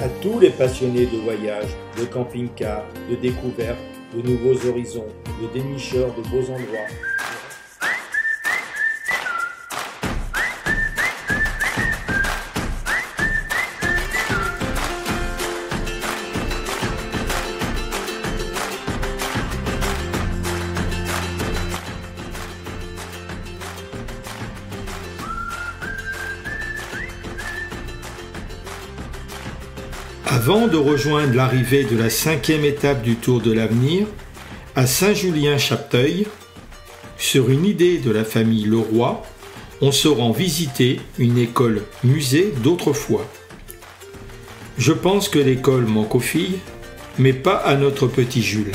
À tous les passionnés de voyage, de camping-car, de découverte, de nouveaux horizons, de dénicheurs de beaux endroits. Avant de rejoindre l'arrivée de la 5e étape du Tour de l'Avenir, à Saint-Julien-Chapteuil, sur une idée de la famille Leroy, on se rend visiter une école musée d'autrefois. Je pense que l'école manque aux filles, mais pas à notre petit Jules.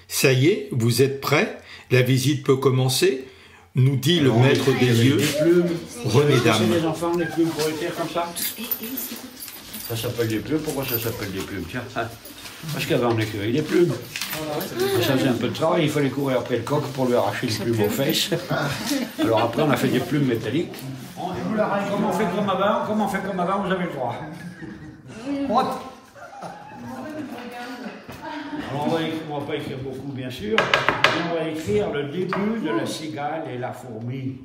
Ça y est, vous êtes prêts? La visite peut commencer, nous dit le maître des lieux, René Dame. Les enfants, les plumes pour écrire comme ça. Ça s'appelle des plumes. Pourquoi ça s'appelle des plumes? Tiens, parce qu'avant on écrivait des plumes. Ça faisait un peu de travail, il fallait courir après le coq pour lui arracher les plumes aux fesses. Alors après on a fait des plumes métalliques. Comme on fait comme avant, vous avez le droit. Alors on va pas écrire beaucoup, bien sûr, mais on va écrire le début de la cigale et la fourmi.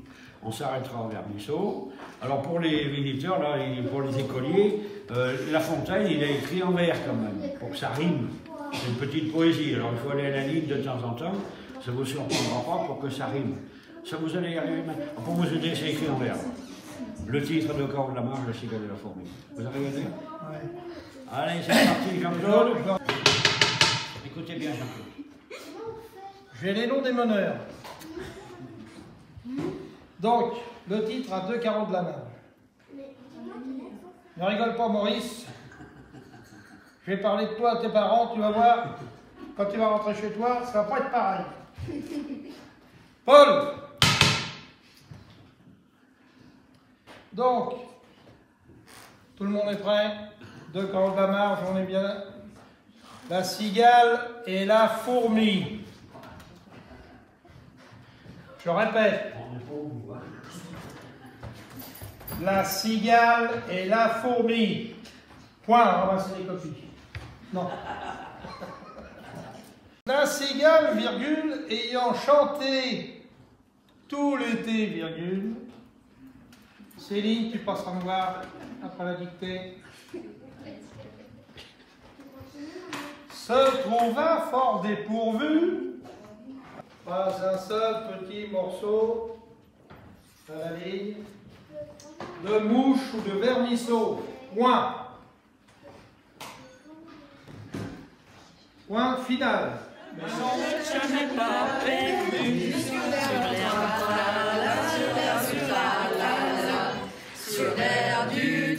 On s'arrêtera au vermisseau. Alors pour les visiteurs, là, pour les écoliers, La Fontaine, il a écrit en vers quand même, pour que ça rime. C'est une petite poésie, alors il faut aller à la ligne de temps en temps, ça vous surprendra pas pour que ça rime. Ça vous allez y arriver maintenant. Pour vous aider, c'est écrit en vers. Le titre de Carole Lamarche, La cigale et la fourmi. Vous arrivez à dire? Oui. Allez, c'est parti, Jean-Claude. Écoutez bien, Jean-Claude. J'ai les noms des meneurs. Donc, le titre a 2 carreaux de la main. Ne rigole pas, Maurice. Je vais parler de toi à tes parents, tu vas voir. Quand tu vas rentrer chez toi, ça va pas être pareil. Paul! Donc, tout le monde est prêt? 2 carreaux de la marge, on est bien. La cigale et la fourmi. Je répète. La cigale et la fourmi. Point, ramassez les copies. Non. La cigale, virgule, ayant chanté tout l'été, virgule. Céline, tu passeras me voir après la dictée. Se trouva fort dépourvu, pas un seul petit morceau à la ligne, de mouche ou de vermisseau. Point. Point final. Je n'ai pas perdu sur l'air du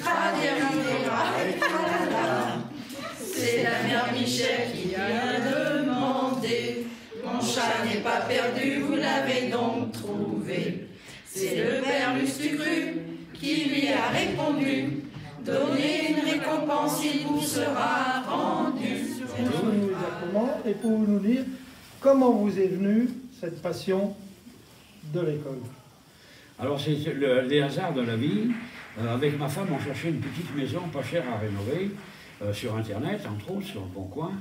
c'est la mère Michel qui vient demander. Mon chat n'est pas perdu, vous l'avez donc trouvé. C'est le père Lustucru qui lui a répondu. Donnez une récompense, il vous sera rendu. Et pour nous dire comment vous est venue cette passion de l'école. Alors c'est les hasards de la vie. Avec ma femme, on cherchait une petite maison pas chère à rénover. Sur Internet, entre autres, sur le Bon Coin.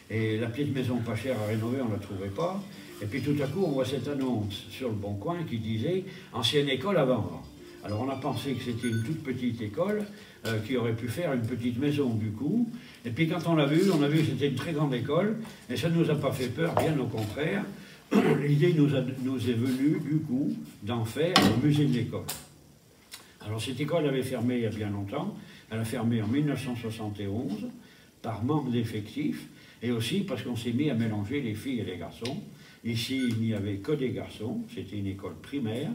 Et la petite maison pas chère à rénover, on ne la trouvait pas. Et puis tout à coup, on voit cette annonce sur le Bon Coin qui disait « Ancienne école à vendre ». Alors on a pensé que c'était une toute petite école qui aurait pu faire une petite maison du coup. Et puis quand on a vu que c'était une très grande école, et ça ne nous a pas fait peur, bien au contraire. l'idée nous est venue, du coup, d'en faire un musée de l'école. Alors, cette école avait fermé il y a bien longtemps. Elle a fermé en 1971, par manque d'effectifs, et aussi parce qu'on s'est mis à mélanger les filles et les garçons. Ici, il n'y avait que des garçons, c'était une école primaire.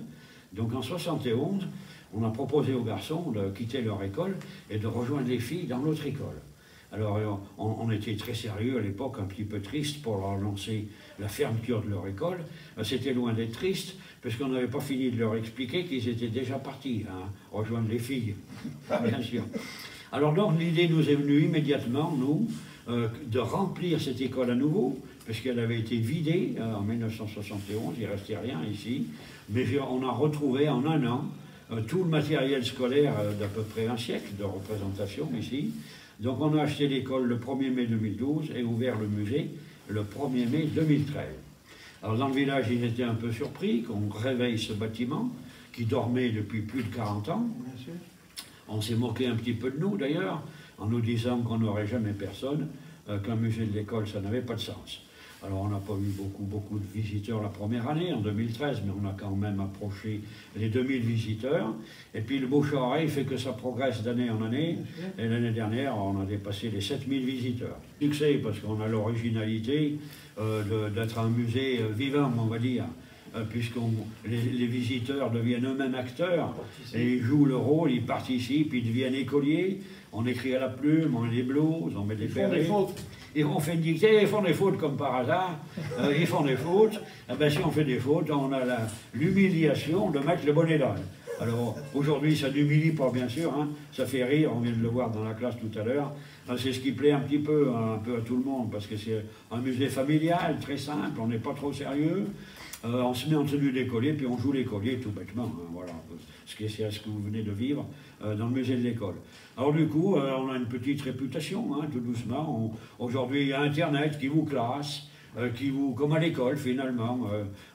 Donc en 1971, on a proposé aux garçons de quitter leur école et de rejoindre les filles dans l'autre école. Alors on était très sérieux à l'époque, un petit peu triste pour leur annoncer la fermeture de leur école. C'était loin d'être triste, parce qu'on n'avait pas fini de leur expliquer qu'ils étaient déjà partis, hein, rejoindre les filles, bien sûr. Alors donc l'idée nous est venue immédiatement, nous, de remplir cette école à nouveau, parce qu'elle avait été vidée en 1971, il ne restait rien ici, mais on a retrouvé en un an tout le matériel scolaire d'à peu près un siècle de représentation ici. Donc on a acheté l'école le 1er mai 2012 et ouvert le musée le 1er mai 2013. Alors dans le village, ils étaient un peu surpris qu'on réveille ce bâtiment qui dormait depuis plus de 40 ans. On s'est moqué un petit peu de nous d'ailleurs, en nous disant qu'on n'aurait jamais personne, qu'un musée de l'école, ça n'avait pas de sens. Alors on n'a pas eu beaucoup de visiteurs la première année, en 2013, mais on a quand même approché les 2000 visiteurs. Et puis le bouche à oreille fait que ça progresse d'année en année. Et l'année dernière, on a dépassé les 7000 visiteurs. Succès parce qu'on a l'originalité d'être un musée vivant, on va dire. Puisque les visiteurs deviennent eux-mêmes acteurs, et ils jouent le rôle, ils participent, ils deviennent écoliers, on écrit à la plume, on met des blouses, on met des ferrets. Et on fait une dictée, ils font des fautes comme par hasard, ils font des fautes. Et bien, si on fait des fautes, on a l'humiliation de mettre le bonnet d'âne. Alors aujourd'hui, ça n'humilie pas bien sûr, hein, ça fait rire, on vient de le voir dans la classe tout à l'heure. C'est ce qui plaît un peu à tout le monde, parce que c'est un musée familial, très simple, on n'est pas trop sérieux. On se met en tenue d'écolier, puis on joue l'écolier tout bêtement. Hein, voilà, c'est ce que vous venez de vivre dans le musée de l'école. Alors du coup, on a une petite réputation, hein, tout doucement. Aujourd'hui, il y a Internet qui vous classe, comme à l'école finalement.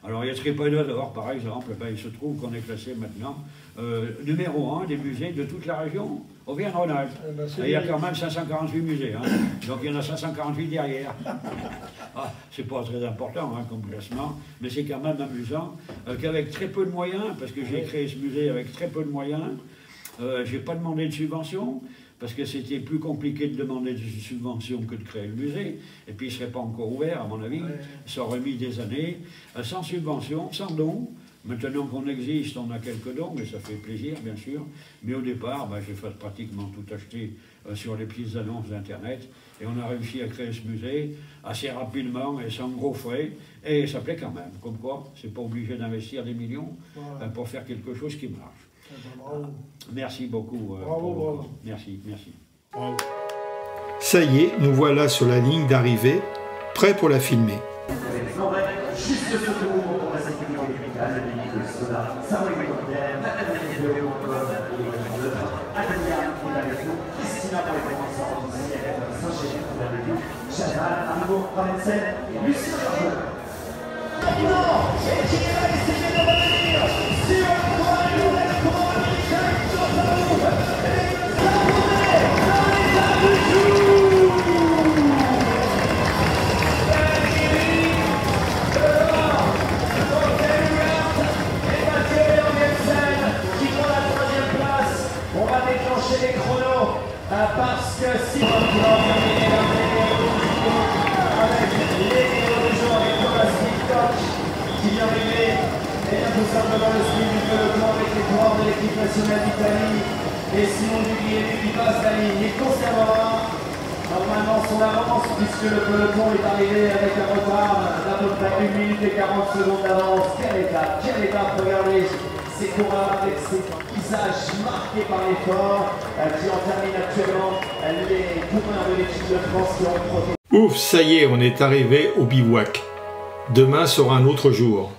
Alors il y a Trépanosaure par exemple, ben, il se trouve qu'on est classé maintenant numéro 1 des musées de toute la région, Auvergne-Rhône-Alpes. Il y a quand même 548 musées, hein, donc il y en a 548 derrière. Ah, c'est pas très important hein, comme classement, mais c'est quand même amusant qu'avec très peu de moyens, parce que j'ai créé ce musée avec très peu de moyens, j'ai pas demandé de subvention, parce que c'était plus compliqué de demander de subvention que de créer le musée, et puis il ne serait pas encore ouvert, à mon avis, ça aurait mis des années, sans subvention, sans dons. Maintenant qu'on existe, on a quelques dons, mais ça fait plaisir, bien sûr. Mais au départ, j'ai pratiquement tout acheté sur les petites annonces d'Internet, et on a réussi à créer ce musée assez rapidement et sans gros frais, et ça plaît quand même. Comme quoi, c'est pas obligé d'investir des millions pour faire quelque chose qui marche. Merci beaucoup. Bravo. Merci. Bravo. Ça y est, nous voilà sur la ligne d'arrivée, prêts pour la filmer. Juste ce tour pour la sécurité médicale, le mini de soda, ça va hélicoptère, Nathalie de Adrien qui est avec nous, Christina pour les commençants, Saint-Chéry pour la revue, Chazal, Arnaud, Valensen et Lucien Georges. Non, et qui est là, essayez de revenir sur le point de l'électron américain sur sa roue, et ça remet dans les arts du jour. Les chronos, parce que si on va terminer avec les héros du jour, avec Thomas Pitcock qui vient arriver, et bien tout simplement le sprint du peloton avec les coureurs de l'équipe nationale d'Italie et Simon Duguier qui passe la ligne. Il conservera normalement son avance puisque le peloton est arrivé avec un retard d'à peu près 1 minute et 40 secondes d'avance. Quelle étape, regardez ces coureurs avec ces visages marqués par l'effort qui en terminent actuellement les coureurs de l'équipe de France qui ont profité. Ouf, ça y est, on est arrivé au bivouac. Demain sera un autre jour.